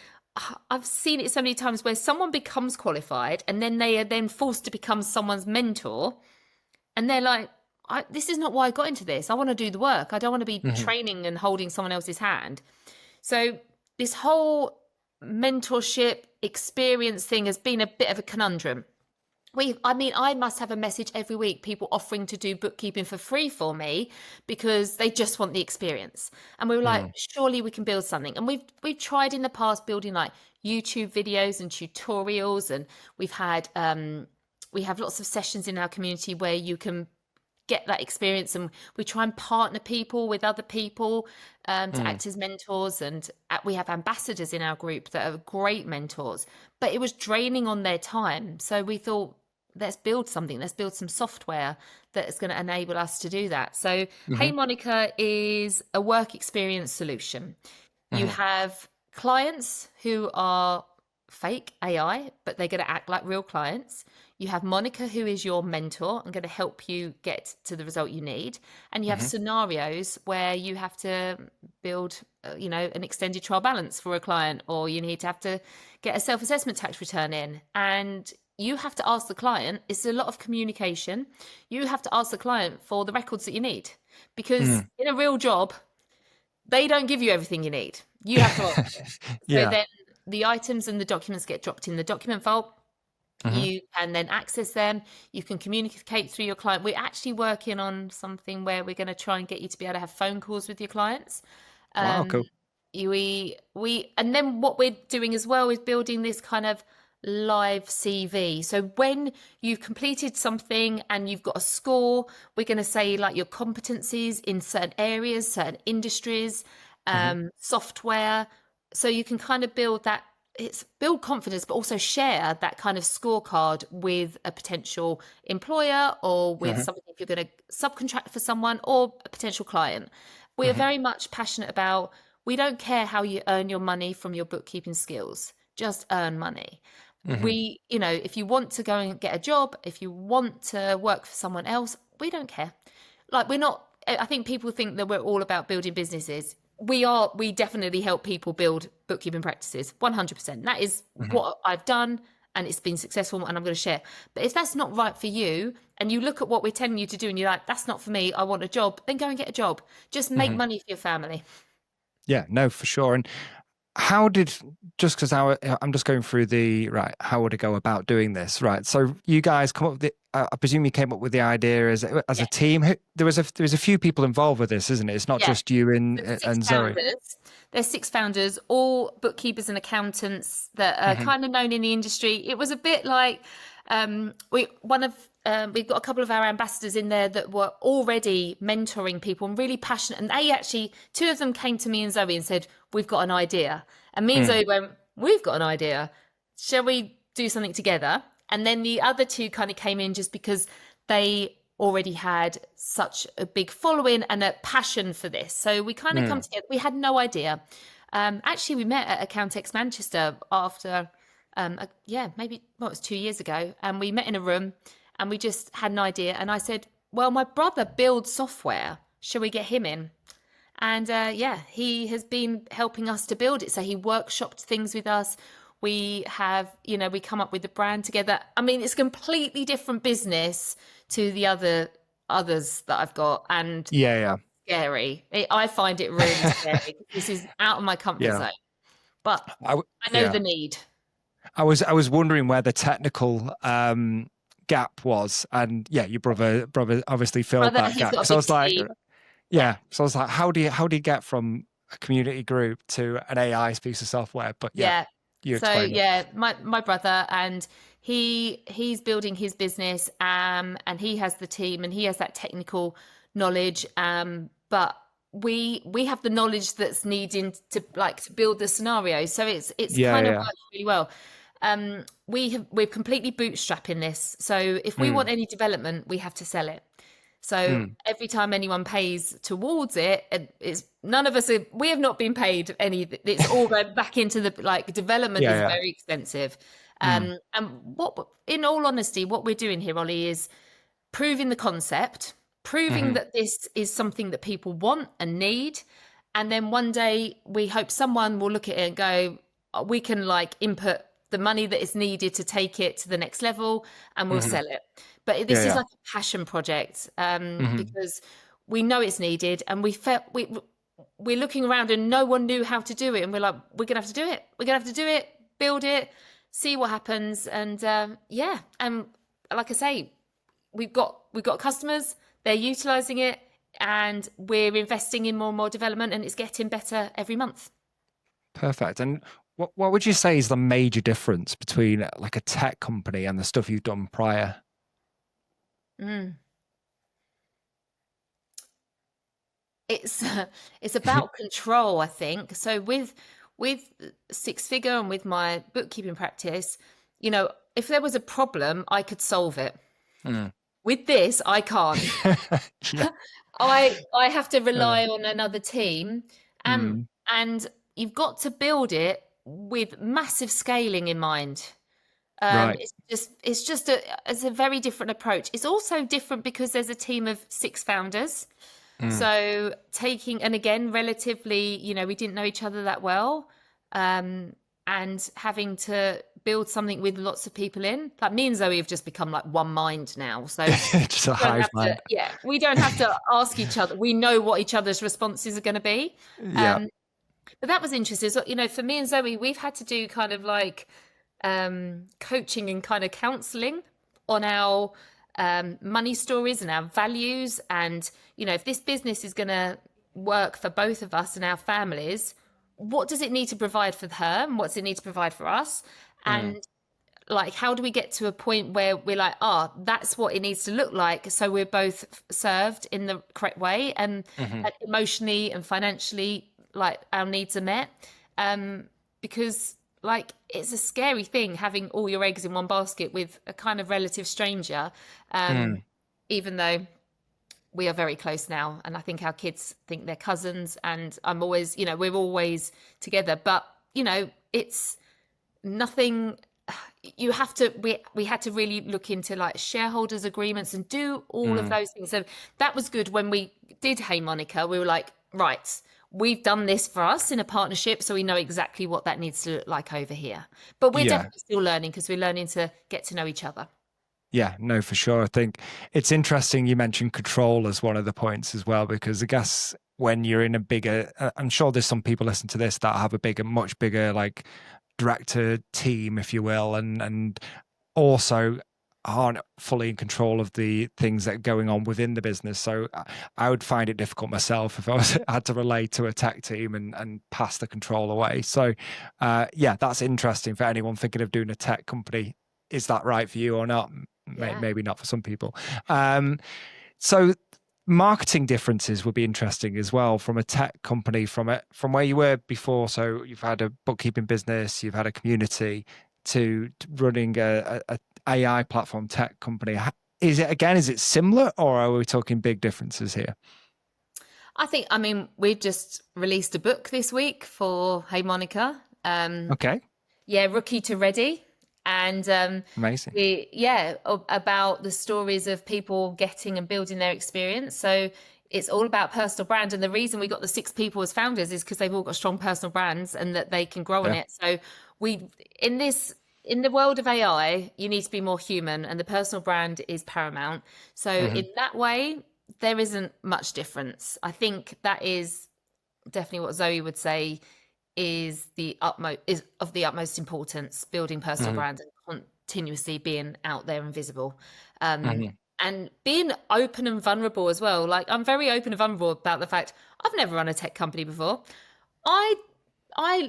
I've seen it so many times where someone becomes qualified and then they are then forced to become someone's mentor. And they're like, this is not why I got into this. I want to do the work. I don't want to be Hmm. training and holding someone else's hand. So this whole mentorship experience thing has been a bit of a conundrum. I must have a message every week, people offering to do bookkeeping for free for me because they just want the experience. And we were like, Hmm. surely we can build something. And we've tried in the past building like YouTube videos and tutorials, and we have lots of sessions in our community where you can get that experience, and we try and partner people with other people to Hmm. act as mentors, and we have ambassadors in our group that are great mentors, but it was draining on their time, so we thought, let's build something, let's build some software that is going to enable us to do that. So Hmm. HeyMonica is a work experience solution. You Hmm. have clients who are fake AI, but they're going to act like real clients. You have Monica, who is your mentor and going to help you get to the result you need. And you have Hmm. scenarios where you have to build, an extended trial balance for a client, or you need to have to get a self-assessment tax return in. And you have to ask the client, it's a lot of communication. You have to ask the client for the records that you need. Because Hmm. in a real job, they don't give you everything you need. You have to ask them. So Yeah. then the items and the documents get dropped in the document vault. Hmm. You can then access them. You can communicate through your client. We're actually working on something where we're going to try and get you to be able to have phone calls with your clients. Wow, Um, cool. and then what we're doing as well is building this kind of live CV. So when you've completed something and you've got a score, we're going to say like your competencies in certain areas, certain industries, Hmm. software. So you can kind of build confidence, but also share that kind of scorecard with a potential employer or with Hmm. something if you're going to subcontract for someone or a potential client. We're Hmm. very much passionate about, we don't care how you earn your money from your bookkeeping skills, just earn money. Hmm. If you want to go and get a job, if you want to work for someone else, we don't care. Like, we're not, I think people think that we're all about building businesses. We definitely help people build bookkeeping practices, 100%. That is Hmm. what I've done, and it's been successful, and I'm going to share. But if that's not right for you, and you look at what we're telling you to do and you're like, that's not for me, I want a job, then go and get a job. Just make Hmm. money for your family. Yeah, no, for sure. And how did, just because I'm just going through right, how would I go about doing this? Right. So you guys come up with I presume you came up with the idea as a Yeah. team. There was a few people involved with this, isn't it? It's not Yeah. just you and There's six and Zoe. founders. There's six founders, all bookkeepers and accountants that are Hmm. kind of known in the industry. It was a bit like we've got a couple of our ambassadors in there that were already mentoring people and really passionate. And two of them came to me and Zoe and said, "We've got an idea." And me and Mm. Zoe went, "We've got an idea. Shall we do something together?" And then the other two kind of came in just because they already had such a big following and a passion for this. So we kind of come Mm. together. We had no idea. Actually, we met at Accountex Manchester after maybe, well, it was 2 years ago. And we met in a room and we just had an idea. And I said, well, my brother builds software. Shall we get him in? And he has been helping us to build it. So he workshopped things with us. We have, we come up with the brand together. I mean, it's a completely different business to the others that I've got. And Yeah. scary. I find it really scary. This is out of my comfort zone. But I know the need. I was wondering where the technical gap was, and your brother obviously filled that gap. So I was like, so I was like, how do you get from a community group to an AI piece of software? But you explained it. My brother, and he's building his business, and he has the team and he has that technical knowledge, but we have the knowledge that's needed to build the scenario. So it's kind of worked really well. We're completely bootstrapping this. So if we want any development, we have to sell it. So every time anyone pays towards it, it's none of us we have not been paid any. It's all going back into the development is very expensive. And what, in all honesty, what we're doing here, Ollie, is proving the concept, proving that this is something that people want and need. And then one day we hope someone will look at it and go, we can input the money that is needed to take it to the next level, and we'll sell it. But this is like a passion project, because we know it's needed, and we're looking around and no one knew how to do it. And we're like, we're going to have to do it. We're going to have to do it, build it, see what happens. And and like I say, we've got customers, they're utilizing it, and we're investing in more and more development, and it's getting better every month. Perfect. And what would you say is the major difference between a tech company and the stuff you've done prior? It's about control, I think. So with Six Figure and with my bookkeeping practice, if there was a problem, I could solve it. With this, I can't. I have to rely on another team, and you've got to build it with massive scaling in mind. It's a very different approach. It's also different because there's a team of 6 founders. So and again, relatively, we didn't know each other that well, and having to build something with lots of people in, me and Zoe have just become one mind now. So just a hive mind. We don't have to ask each other. We know what each other's responses are going to be. But that was interesting. So, for me and Zoe, we've had to do kind of coaching and kind of counseling on our money stories and our values. And, if this business is going to work for both of us and our families, what does it need to provide for her? And what's it need to provide for us? And how do we get to a point where we're that's what it needs to look like, so we're both served in the correct way, and emotionally and financially, our needs are met, because it's a scary thing having all your eggs in one basket with a kind of relative stranger, even though we are very close now, and I think our kids think they're cousins, and I'm always, we're always together, but it's nothing. You have to, we had to really look into shareholders agreements and do all of those things. So that was good. When we did HeyMonica, we were right, we've done this for us in a partnership, so we know exactly what that needs to look like over here. But we're definitely still learning, because we're learning to get to know each other. Yeah, no, for sure. I think it's interesting you mentioned control as one of the points as well, because I guess when you're in a bigger, I'm sure there's some people listening to this that have a much bigger director team, if you will, and also aren't fully in control of the things that are going on within the business. So I would find it difficult myself if I had to relate to a tech team and pass the control away. So that's interesting for anyone thinking of doing a tech company. Is that right for you or not? Maybe not for some people. So marketing differences would be interesting as well from a tech company, from where you were before. So you've had a bookkeeping business, you've had a community, to running a AI platform tech company. Is it similar, or are we talking big differences here? I mean, we've just released a book this week for HeyMonica. Okay. Yeah, Rookie to Ready. And Amazing. about the stories of people getting and building their experience. So it's all about personal brand. And the reason we got the 6 people as founders is because they've all got strong personal brands and that they can grow on Yeah. it. So in the world of AI, you need to be more human, and the personal brand is paramount. So in that way, there isn't much difference. I think that is definitely what Zoe would say is of the utmost importance, building personal brand and continuously being out there and visible. And being open and vulnerable as well. Like, I'm very open and vulnerable about the fact I've never run a tech company before. I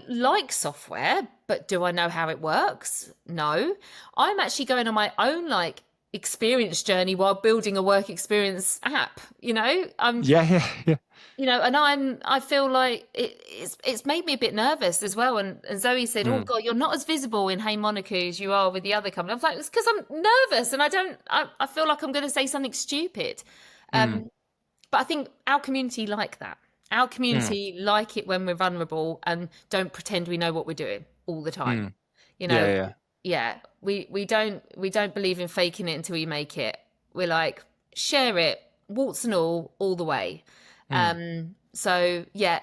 like software, but do I know how it works? No. I'm actually going on my own experience journey while building a work experience app. Yeah. And I feel like it's made me a bit nervous as well. And Zoe said, "Oh God, you're not as visible in HeyMonica as you are with the other company." I was like, "It's because I'm nervous and I feel like I'm going to say something stupid." But I think our community like that. Our community like it when we're vulnerable and don't pretend we know what we're doing all the time. Yeah. We don't believe in faking it until you make it. We're like, share it, warts and all the way. So yeah,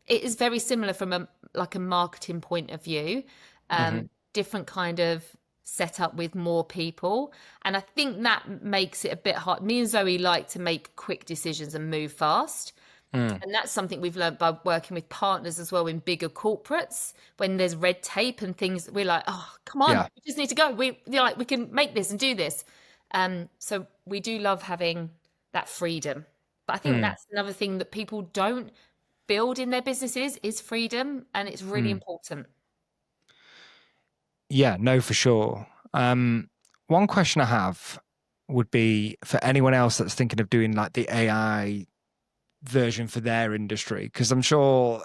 it is very similar from a marketing point of view. Different kind of setup with more people, and I think that makes it a bit hard. Me and Zoe like to make quick decisions and move fast. And that's something we've learned by working with partners as well in bigger corporates. When there's red tape and things, we're like, oh, come on, we just need to go. We can make this and do this. So we do love having that freedom. But I think that's another thing that people don't build in their businesses is freedom, and it's really important. Yeah, no, for sure. One question I have would be for anyone else that's thinking of doing the AI version for their industry, because I'm sure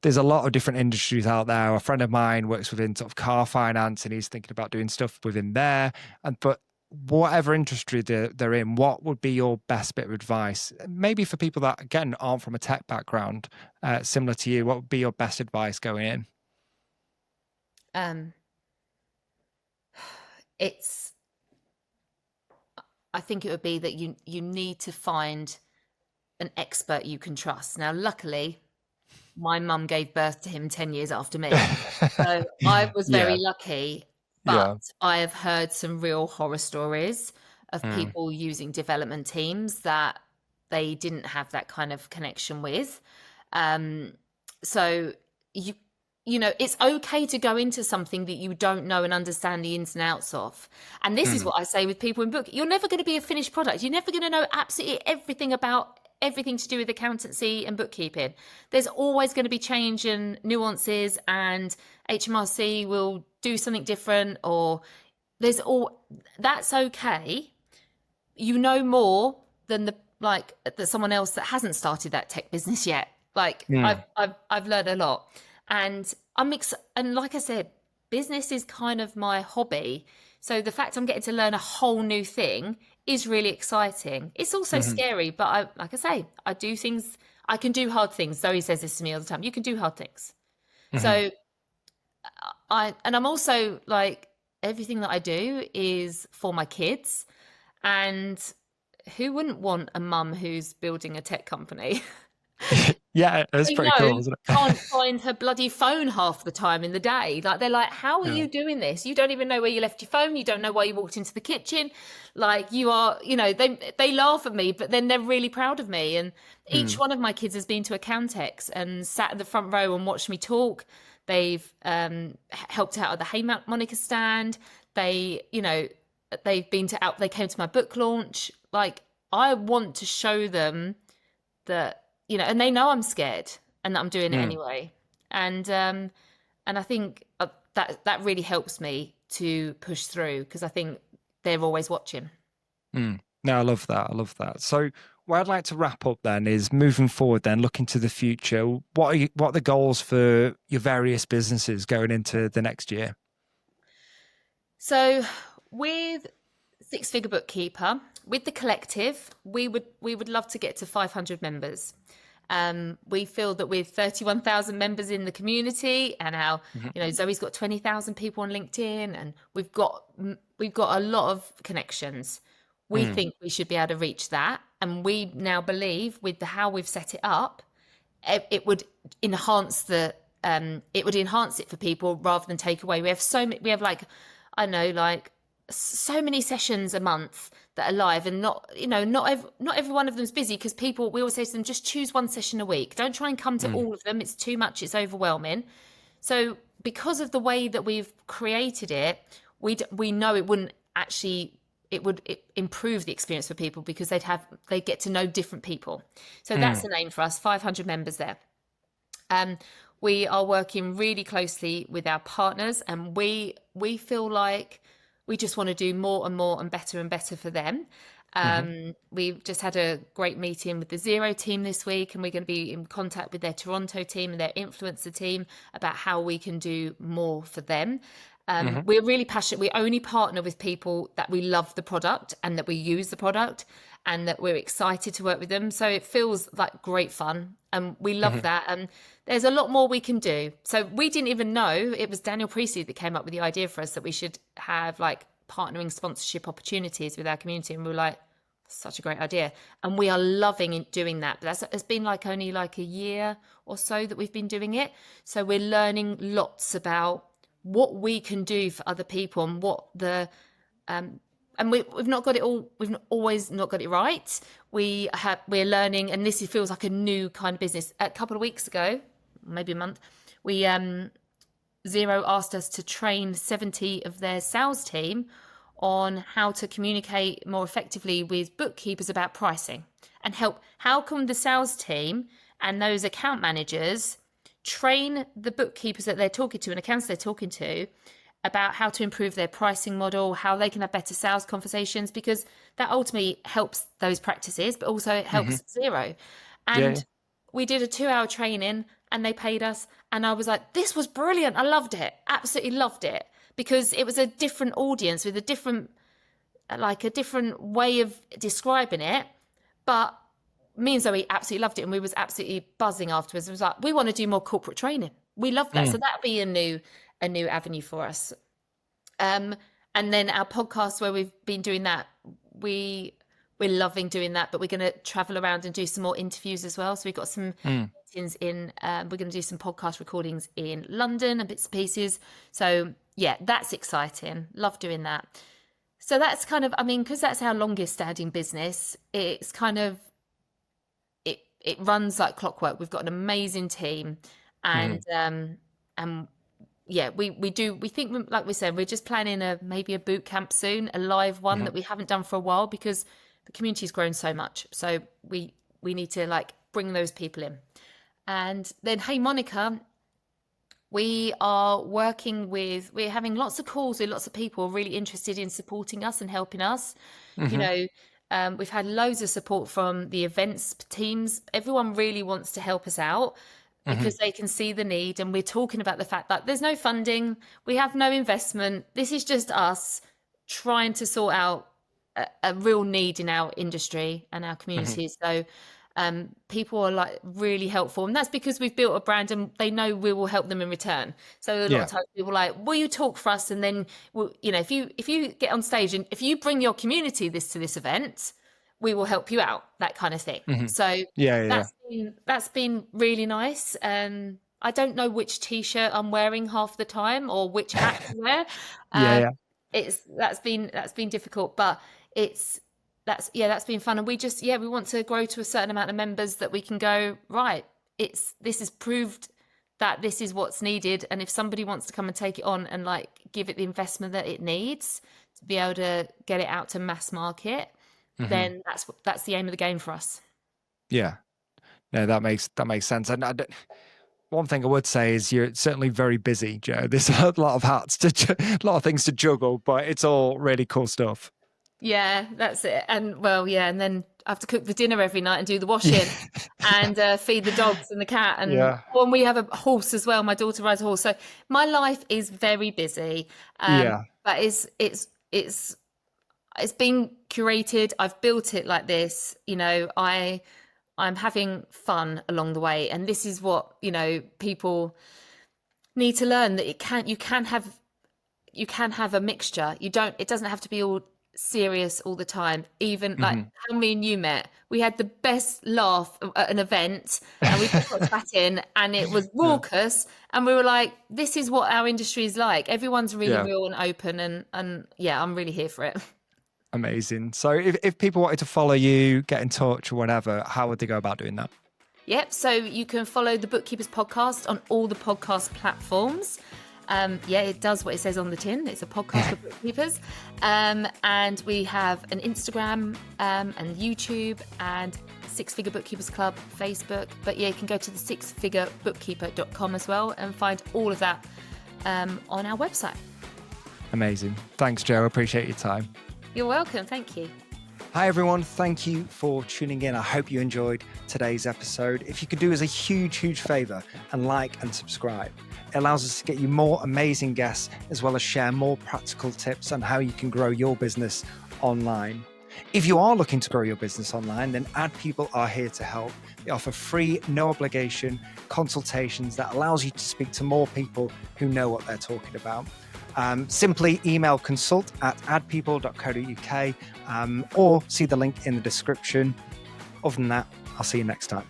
there's a lot of different industries out there. A friend of mine works within sort of car finance, and he's thinking about doing stuff within there. But whatever industry they're in, what would be your best bit of advice? Maybe for people that, again, aren't from a tech background, similar to you, what would be your best advice going in? I think it would be that you need to find an expert you can trust. Now, luckily, my mum gave birth to him 10 years after me. So I was very lucky, but I have heard some real horror stories of people using development teams that they didn't have that kind of connection with. So it's okay to go into something that you don't know and understand the ins and outs of. And this is what I say with people in book. You're never going to be a finished product. You're never going to know absolutely everything about everything to do with accountancy and bookkeeping. There's always going to be change and nuances, and HMRC will do something different, or that's okay. You know more than that someone else that hasn't started that tech business yet. I've learned a lot. And and like I said, business is kind of my hobby. So the fact I'm getting to learn a whole new thing is really exciting. It's also scary, but I do things. I can do hard things. Zoe says this to me all the time. You can do hard things. So I'm also everything that I do is for my kids. And who wouldn't want a mum who's building a tech company? Yeah, that's pretty cool, isn't it? Can't find her bloody phone half the time in the day. They're like, how are you doing this? You don't even know where you left your phone. You don't know why you walked into the kitchen. You are, they laugh at me, but then they're really proud of me. And each one of my kids has been to a Cantex and sat at the front row and watched me talk. They've helped out at the HeyMonica stand. They've been they came to my book launch. I want to show them that, and they know I'm scared and that I'm doing it anyway. And I think that really helps me to push through, because I think they're always watching. No, I love that. So what I'd like to wrap up then is moving forward then, looking to the future. What are the goals for your various businesses going into the next year? So with Six Figure Bookkeeper, with the collective, we would love to get to 500 members. We feel that with 31,000 members in the community, and how, Zoe's got 20,000 people on LinkedIn, and we've got a lot of connections. We think we should be able to reach that. And we now believe with how we've set it up, it would enhance it for people rather than take away. We have so many sessions a month that are live, and not every one of them's busy, because we always say to them, just choose one session a week. Don't try and come to all of them. It's too much. It's overwhelming. So because of the way that we've created it, we know it would improve the experience for people, because they get to know different people. So that's the name for us. 500 members there. We are working really closely with our partners, and we feel like we just want to do more and more and better for them. We've just had a great meeting with the Zero team this week, and we're going to be in contact with their Toronto team and their influencer team about how we can do more for them. We're really passionate. We only partner with people that we love the product and that we use the product and that we're excited to work with them. So it feels like great fun, and we love that. And there's a lot more we can do. So we didn't even know, it was Daniel Priestley that came up with the idea for us that we should have like partnering sponsorship opportunities with our community. And we were like, such a great idea. And we are loving doing that. But it's been only a year or so that we've been doing it. So we're learning lots about what we can do for other people, and what and we've not got it all. We've always not got it right. We're learning, and this feels like a new kind of business. A couple of weeks ago, maybe a month, we Zero asked us to train 70 of their sales team on how to communicate more effectively with bookkeepers about pricing, and how can the sales team and those account managers train the bookkeepers that they're talking to and accounts they're talking to about how to improve their pricing model, how they can have better sales conversations, because that ultimately helps those practices, but also it helps Zero. And we did a 2-hour training, and they paid us. And I was like, this was brilliant. I loved it. Absolutely loved it, because it was a different audience with a different way of describing it. But me and Zoe absolutely loved it, and we was absolutely buzzing afterwards. It was like, we want to do more corporate training. We love that. So that'd be a new avenue for us. And then our podcast, where we've been doing that, we're loving doing that, but we're going to travel around and do some more interviews as well. So we've got some meetings we're going to do some podcast recordings in London and bits and pieces. So yeah, that's exciting. Love doing that. So that's kind of, because that's our longest standing business, it's kind of, it runs like clockwork. We've got an amazing team, and yeah, we think, like we said, we're just planning maybe a boot camp soon, a live one that we haven't done for a while, because the community's grown so much. So we need to bring those people in. And then HeyMonica, we're having lots of calls with lots of people really interested in supporting us and helping us. We've had loads of support from the events teams. Everyone really wants to help us out, because they can see the need. And we're talking about the fact that there's no funding, we have no investment. This is just us trying to sort out a real need in our industry and our communities. So people are really helpful, and that's because we've built a brand and they know we will help them in return. So a lot of times people are like, will you talk for us? And then if you get on stage, and if you bring your community to this event, we will help you out, that kind of thing. So that's been really nice. I don't know which t-shirt I'm wearing half the time, or which hat to wear. That's been difficult, but that's been fun. And we want to grow to a certain amount of members that we can go, right, this has proved that this is what's needed. And if somebody wants to come and take it on and give it the investment that it needs to be able to get it out to mass market, then that's the aim of the game for us. Yeah, no, that makes sense. And one thing I would say is you're certainly very busy, Joe. There's a lot of hats a lot of things to juggle, but it's all really cool stuff. Yeah, that's it. And and then I have to cook the dinner every night and do the washing and feed the dogs and the cat. And when we have a horse as well, my daughter rides a horse. So my life is very busy. But it's been curated. I've built it like this. I'm having fun along the way. And this is what, people need to learn, that you can have a mixture. It doesn't have to be all serious all the time. Even like how me and you met, we had the best laugh at an event, and we just got chatting, and it was raucous, and we were like, this is what our industry is like. Everyone's really real and open, and yeah, I'm really here for it. Amazing. So if people wanted to follow you, get in touch or whatever, how would they go about doing that? Yep. So you can follow the Bookkeepers Podcast on all the podcast platforms. It does what it says on the tin. It's a podcast for bookkeepers. And we have an Instagram and YouTube and Six Figure Bookkeepers Club, Facebook. But yeah, you can go to the sixfigurebookkeeper.com as well and find all of that on our website. Amazing. Thanks, Joe. Appreciate your time. You're welcome. Thank you. Hi, everyone. Thank you for tuning in. I hope you enjoyed today's episode. If you could do us a huge, huge favor and like and subscribe, it allows us to get you more amazing guests, as well as share more practical tips on how you can grow your business online. If you are looking to grow your business online, then Ad People are here to help. They offer free, no obligation consultations that allows you to speak to more people who know what they're talking about. Simply email consult@adpeople.co.uk or see the link in the description. Other than that, I'll see you next time.